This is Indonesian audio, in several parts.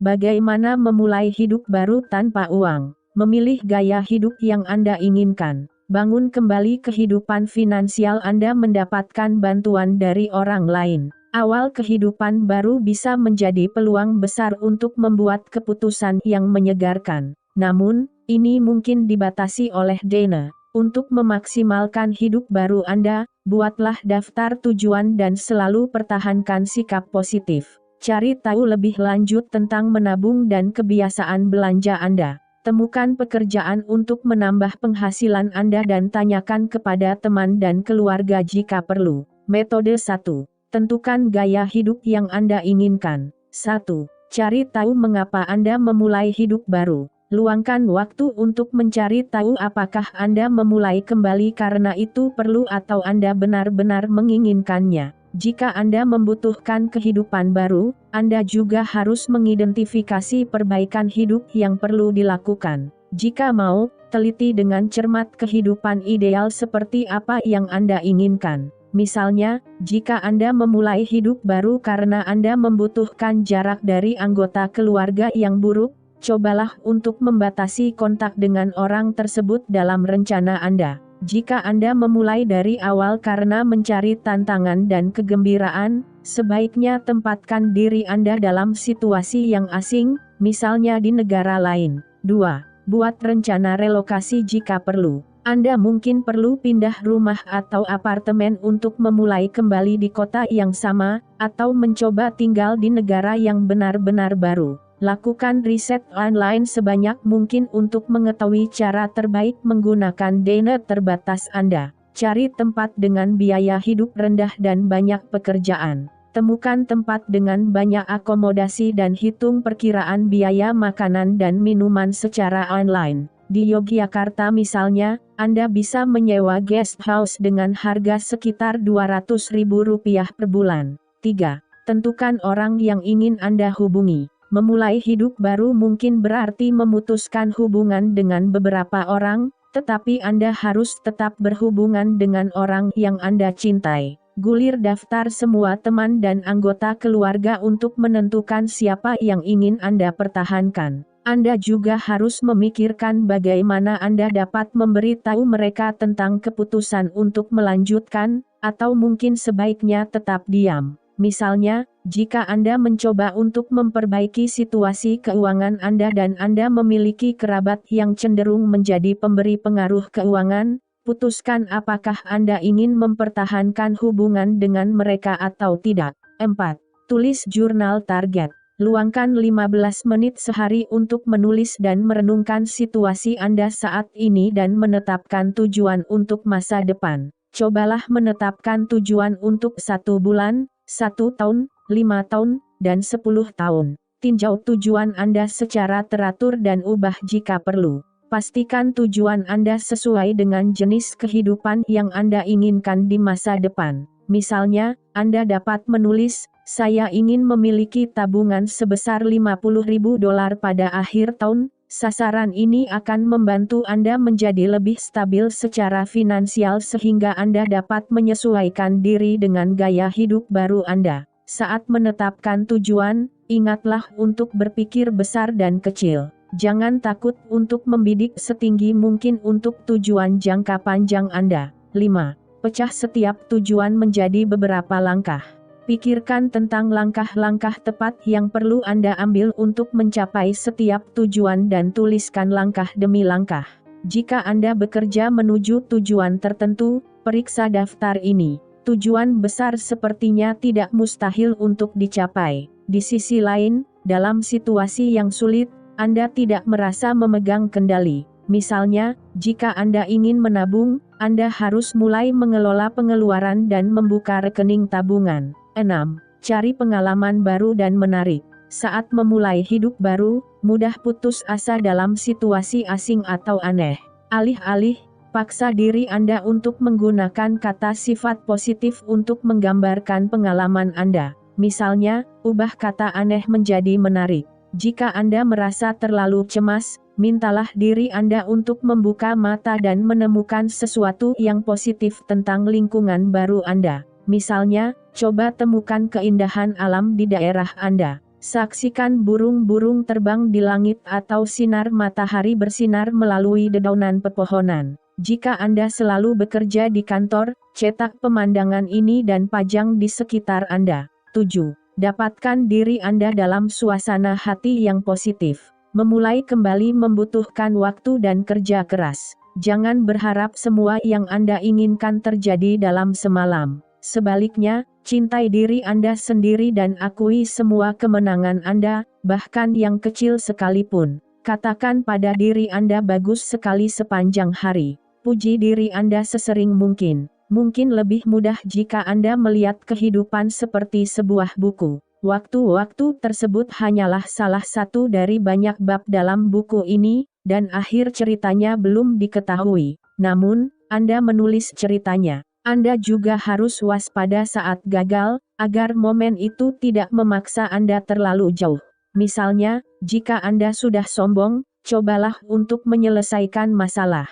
Bagaimana memulai hidup baru tanpa uang? Memilih gaya hidup yang Anda inginkan. Bangun kembali kehidupan finansial Anda mendapatkan bantuan dari orang lain. Awal kehidupan baru bisa menjadi peluang besar untuk membuat keputusan yang menyegarkan. Namun, ini mungkin dibatasi oleh dana. Untuk memaksimalkan hidup baru Anda, buatlah daftar tujuan dan selalu pertahankan sikap positif. Cari tahu lebih lanjut tentang menabung dan kebiasaan belanja Anda. Temukan pekerjaan untuk menambah penghasilan Anda dan tanyakan kepada teman dan keluarga jika perlu. Metode 1. Tentukan gaya hidup yang Anda inginkan. 1. Cari tahu mengapa Anda memulai hidup baru. Luangkan waktu untuk mencari tahu apakah Anda memulai kembali karena itu perlu atau Anda benar-benar menginginkannya. Jika Anda membutuhkan kehidupan baru, Anda juga harus mengidentifikasi perbaikan hidup yang perlu dilakukan. Jika mau, teliti dengan cermat kehidupan ideal seperti apa yang Anda inginkan. Misalnya, jika Anda memulai hidup baru karena Anda membutuhkan jarak dari anggota keluarga yang buruk, cobalah untuk membatasi kontak dengan orang tersebut dalam rencana Anda. Jika Anda memulai dari awal karena mencari tantangan dan kegembiraan, sebaiknya tempatkan diri Anda dalam situasi yang asing, misalnya di negara lain. 2. Buat rencana relokasi jika perlu. Anda mungkin perlu pindah rumah atau apartemen untuk memulai kembali di kota yang sama, atau mencoba tinggal di negara yang benar-benar baru. Lakukan riset online sebanyak mungkin untuk mengetahui cara terbaik menggunakan dana terbatas Anda. Cari tempat dengan biaya hidup rendah dan banyak pekerjaan. Temukan tempat dengan banyak akomodasi dan hitung perkiraan biaya makanan dan minuman secara online. Di Yogyakarta misalnya, Anda bisa menyewa guest house dengan harga sekitar Rp200.000 per bulan. 3. Tentukan orang yang ingin Anda hubungi. Memulai hidup baru mungkin berarti memutuskan hubungan dengan beberapa orang, tetapi Anda harus tetap berhubungan dengan orang yang Anda cintai. Gulir daftar semua teman dan anggota keluarga untuk menentukan siapa yang ingin Anda pertahankan. Anda juga harus memikirkan bagaimana Anda dapat memberitahu mereka tentang keputusan untuk melanjutkan, atau mungkin sebaiknya tetap diam. Misalnya, jika Anda mencoba untuk memperbaiki situasi keuangan Anda dan Anda memiliki kerabat yang cenderung menjadi pemberi pengaruh keuangan, putuskan apakah Anda ingin mempertahankan hubungan dengan mereka atau tidak. 4. Tulis jurnal target. Luangkan 15 menit sehari untuk menulis dan merenungkan situasi Anda saat ini dan menetapkan tujuan untuk masa depan. Cobalah menetapkan tujuan untuk 1 bulan, 1 tahun, 5 tahun, dan 10 tahun. Tinjau tujuan Anda secara teratur dan ubah jika perlu. Pastikan tujuan Anda sesuai dengan jenis kehidupan yang Anda inginkan di masa depan. Misalnya, Anda dapat menulis, "Saya ingin memiliki tabungan sebesar $50.000 pada akhir tahun." Sasaran ini akan membantu Anda menjadi lebih stabil secara finansial sehingga Anda dapat menyesuaikan diri dengan gaya hidup baru Anda. Saat menetapkan tujuan, ingatlah untuk berpikir besar dan kecil. Jangan takut untuk membidik setinggi mungkin untuk tujuan jangka panjang Anda. 5. Pecah setiap tujuan menjadi beberapa langkah. Pikirkan tentang langkah-langkah tepat yang perlu Anda ambil untuk mencapai setiap tujuan dan tuliskan langkah demi langkah. Jika Anda bekerja menuju tujuan tertentu, periksa daftar ini. Tujuan besar sepertinya tidak mustahil untuk dicapai. Di sisi lain, dalam situasi yang sulit, Anda tidak merasa memegang kendali. Misalnya, jika Anda ingin menabung, Anda harus mulai mengelola pengeluaran dan membuka rekening tabungan. 6. Cari pengalaman baru dan menarik. Saat memulai hidup baru, mudah putus asa dalam situasi asing atau aneh. Alih-alih, paksa diri Anda untuk menggunakan kata sifat positif untuk menggambarkan pengalaman Anda. Misalnya, ubah kata aneh menjadi menarik. Jika Anda merasa terlalu cemas, mintalah diri Anda untuk membuka mata dan menemukan sesuatu yang positif tentang lingkungan baru Anda. Misalnya, coba temukan keindahan alam di daerah Anda. Saksikan burung-burung terbang di langit atau sinar matahari bersinar melalui dedaunan pepohonan. Jika Anda selalu bekerja di kantor, cetak pemandangan ini dan pajang di sekitar Anda. 7. Dapatkan diri Anda dalam suasana hati yang positif. Memulai kembali membutuhkan waktu dan kerja keras. Jangan berharap semua yang Anda inginkan terjadi dalam semalam. Sebaliknya, cintai diri Anda sendiri dan akui semua kemenangan Anda, bahkan yang kecil sekalipun. Katakan pada diri Anda bagus sekali sepanjang hari. Puji diri Anda sesering mungkin. Mungkin lebih mudah jika Anda melihat kehidupan seperti sebuah buku. Waktu-waktu tersebut hanyalah salah satu dari banyak bab dalam buku ini, dan akhir ceritanya belum diketahui. Namun, Anda menulis ceritanya. Anda juga harus waspada saat gagal, agar momen itu tidak memaksa Anda terlalu jauh. Misalnya, jika Anda sudah sombong, cobalah untuk menyelesaikan masalah.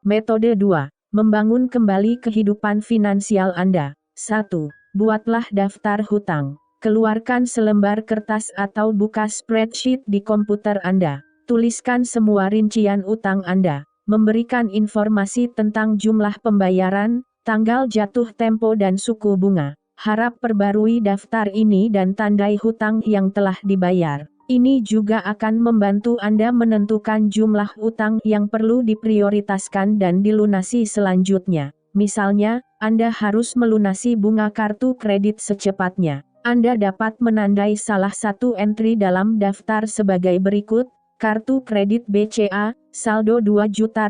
Metode 2. Membangun kembali kehidupan finansial Anda. 1. Buatlah daftar hutang. Keluarkan selembar kertas atau buka spreadsheet di komputer Anda. Tuliskan semua rincian utang Anda. Memberikan informasi tentang jumlah pembayaran, tanggal jatuh tempo dan suku bunga. Harap perbarui daftar ini dan tandai hutang yang telah dibayar. Ini juga akan membantu Anda menentukan jumlah utang yang perlu diprioritaskan dan dilunasi selanjutnya. Misalnya, Anda harus melunasi bunga kartu kredit secepatnya. Anda dapat menandai salah satu entry dalam daftar sebagai berikut: kartu kredit BCA, saldo Rp2 juta,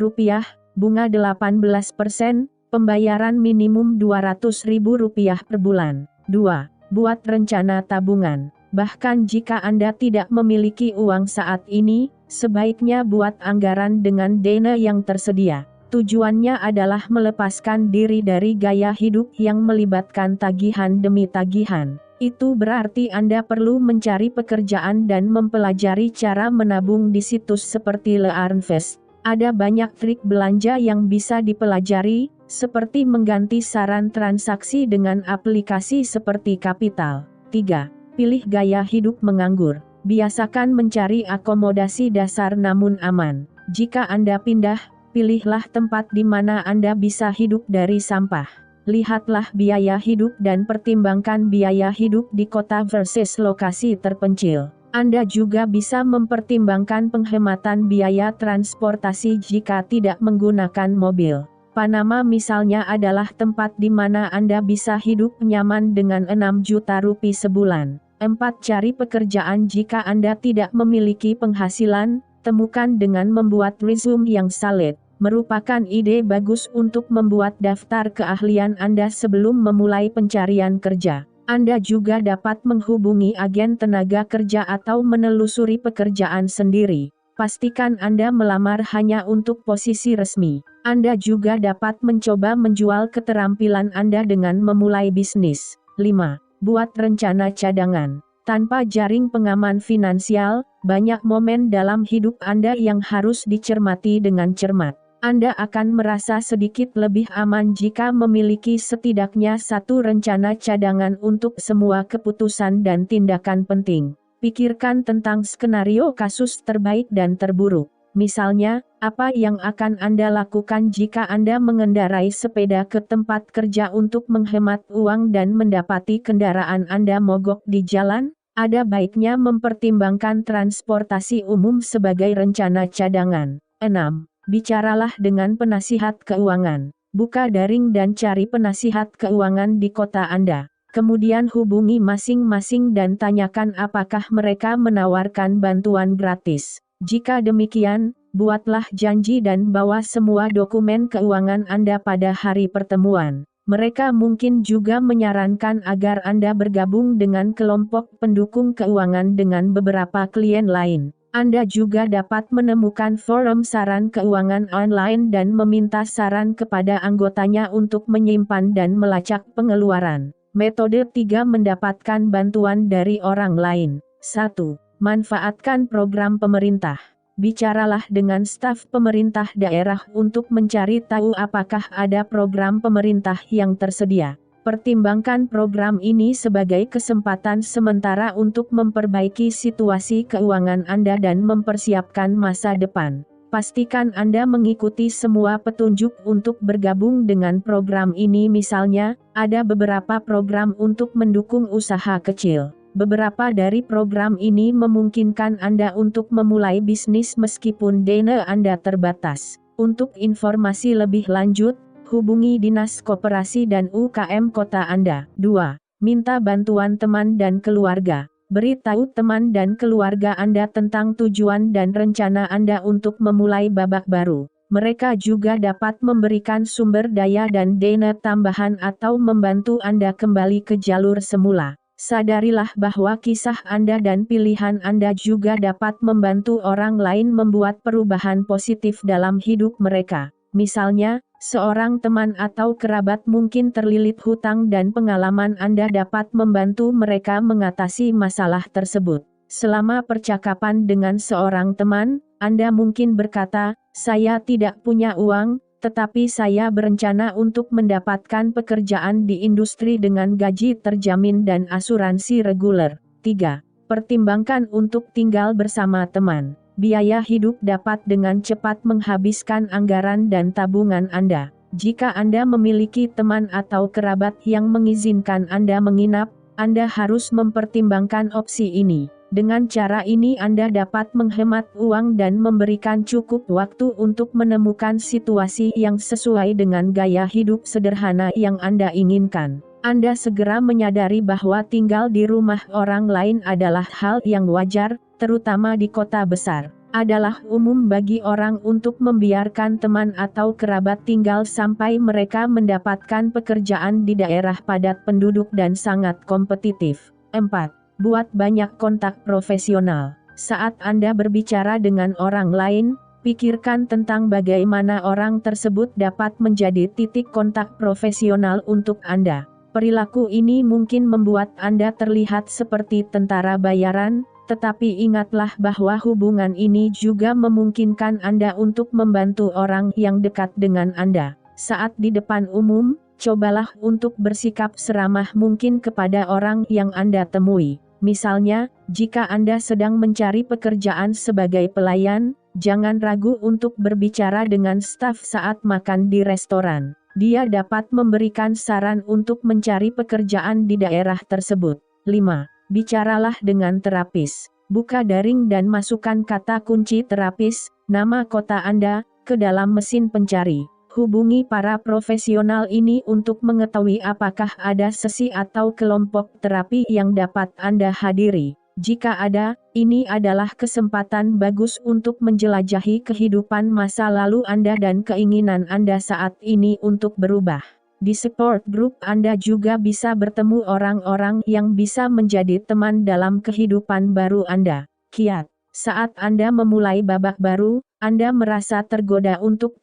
bunga 18%, pembayaran minimum Rp200.000 per bulan. 2. Buat rencana tabungan. Bahkan jika Anda tidak memiliki uang saat ini, sebaiknya buat anggaran dengan dana yang tersedia. Tujuannya adalah melepaskan diri dari gaya hidup yang melibatkan tagihan demi tagihan. Itu berarti Anda perlu mencari pekerjaan dan mempelajari cara menabung di situs seperti Learnvest. Ada banyak trik belanja yang bisa dipelajari, seperti mengganti saran transaksi dengan aplikasi seperti Kapital. 3. Pilih gaya hidup menganggur. Biasakan mencari akomodasi dasar namun aman. Jika Anda pindah, pilihlah tempat di mana Anda bisa hidup dari sampah. Lihatlah biaya hidup dan pertimbangkan biaya hidup di kota versus lokasi terpencil. Anda juga bisa mempertimbangkan penghematan biaya transportasi jika tidak menggunakan mobil. Panama misalnya adalah tempat di mana Anda bisa hidup nyaman dengan Rp6 juta sebulan. 4. Cari pekerjaan jika Anda tidak memiliki penghasilan, temukan dengan membuat resume yang solid. Merupakan ide bagus untuk membuat daftar keahlian Anda sebelum memulai pencarian kerja. Anda juga dapat menghubungi agen tenaga kerja atau menelusuri pekerjaan sendiri. Pastikan Anda melamar hanya untuk posisi resmi. Anda juga dapat mencoba menjual keterampilan Anda dengan memulai bisnis. 5. Buat rencana cadangan. Tanpa jaring pengaman finansial, banyak momen dalam hidup Anda yang harus dicermati dengan cermat. Anda akan merasa sedikit lebih aman jika memiliki setidaknya satu rencana cadangan untuk semua keputusan dan tindakan penting. Pikirkan tentang skenario kasus terbaik dan terburuk. Misalnya, apa yang akan Anda lakukan jika Anda mengendarai sepeda ke tempat kerja untuk menghemat uang dan mendapati kendaraan Anda mogok di jalan? Ada baiknya mempertimbangkan transportasi umum sebagai rencana cadangan. 6. Bicaralah dengan penasihat keuangan. Buka daring dan cari penasihat keuangan di kota Anda. Kemudian hubungi masing-masing dan tanyakan apakah mereka menawarkan bantuan gratis. Jika demikian, buatlah janji dan bawa semua dokumen keuangan Anda pada hari pertemuan. Mereka mungkin juga menyarankan agar Anda bergabung dengan kelompok pendukung keuangan dengan beberapa klien lain. Anda juga dapat menemukan forum saran keuangan online dan meminta saran kepada anggotanya untuk menyimpan dan melacak pengeluaran. Metode 3. Mendapatkan bantuan dari orang lain. 1. Manfaatkan program pemerintah. Bicaralah dengan staf pemerintah daerah untuk mencari tahu apakah ada program pemerintah yang tersedia. Pertimbangkan program ini sebagai kesempatan sementara untuk memperbaiki situasi keuangan Anda dan mempersiapkan masa depan. Pastikan Anda mengikuti semua petunjuk untuk bergabung dengan program ini. Misalnya, ada beberapa program untuk mendukung usaha kecil. Beberapa dari program ini memungkinkan Anda untuk memulai bisnis meskipun dana Anda terbatas. Untuk informasi lebih lanjut, hubungi Dinas Koperasi dan UKM Kota Anda. 2. Minta bantuan teman dan keluarga. Beritahu teman dan keluarga Anda tentang tujuan dan rencana Anda untuk memulai babak baru. Mereka juga dapat memberikan sumber daya dan dana tambahan atau membantu Anda kembali ke jalur semula. Sadarilah bahwa kisah Anda dan pilihan Anda juga dapat membantu orang lain membuat perubahan positif dalam hidup mereka. Misalnya, seorang teman atau kerabat mungkin terlilit hutang dan pengalaman Anda dapat membantu mereka mengatasi masalah tersebut. Selama percakapan dengan seorang teman, Anda mungkin berkata, "Saya tidak punya uang, tetapi saya berencana untuk mendapatkan pekerjaan di industri dengan gaji terjamin dan asuransi reguler." 3. Pertimbangkan untuk tinggal bersama teman. Biaya hidup dapat dengan cepat menghabiskan anggaran dan tabungan Anda. Jika Anda memiliki teman atau kerabat yang mengizinkan Anda menginap, Anda harus mempertimbangkan opsi ini. Dengan cara ini Anda dapat menghemat uang dan memberikan cukup waktu untuk menemukan situasi yang sesuai dengan gaya hidup sederhana yang Anda inginkan. Anda segera menyadari bahwa tinggal di rumah orang lain adalah hal yang wajar, terutama di kota besar. Adalah umum bagi orang untuk membiarkan teman atau kerabat tinggal sampai mereka mendapatkan pekerjaan di daerah padat penduduk dan sangat kompetitif. 4. Buat banyak kontak profesional. Saat Anda berbicara dengan orang lain, pikirkan tentang bagaimana orang tersebut dapat menjadi titik kontak profesional untuk Anda. Perilaku ini mungkin membuat Anda terlihat seperti tentara bayaran, tetapi ingatlah bahwa hubungan ini juga memungkinkan Anda untuk membantu orang yang dekat dengan Anda. Saat di depan umum, cobalah untuk bersikap seramah mungkin kepada orang yang Anda temui. Misalnya, jika Anda sedang mencari pekerjaan sebagai pelayan, jangan ragu untuk berbicara dengan staf saat makan di restoran. Dia dapat memberikan saran untuk mencari pekerjaan di daerah tersebut. 5. Bicaralah dengan terapis. Buka daring dan masukkan kata kunci terapis, nama kota Anda, ke dalam mesin pencari. Hubungi para profesional ini untuk mengetahui apakah ada sesi atau kelompok terapi yang dapat Anda hadiri. Jika ada, ini adalah kesempatan bagus untuk menjelajahi kehidupan masa lalu Anda dan keinginan Anda saat ini untuk berubah. Di support group Anda juga bisa bertemu orang-orang yang bisa menjadi teman dalam kehidupan baru Anda. Kiat, saat Anda memulai babak baru, Anda merasa tergoda untuk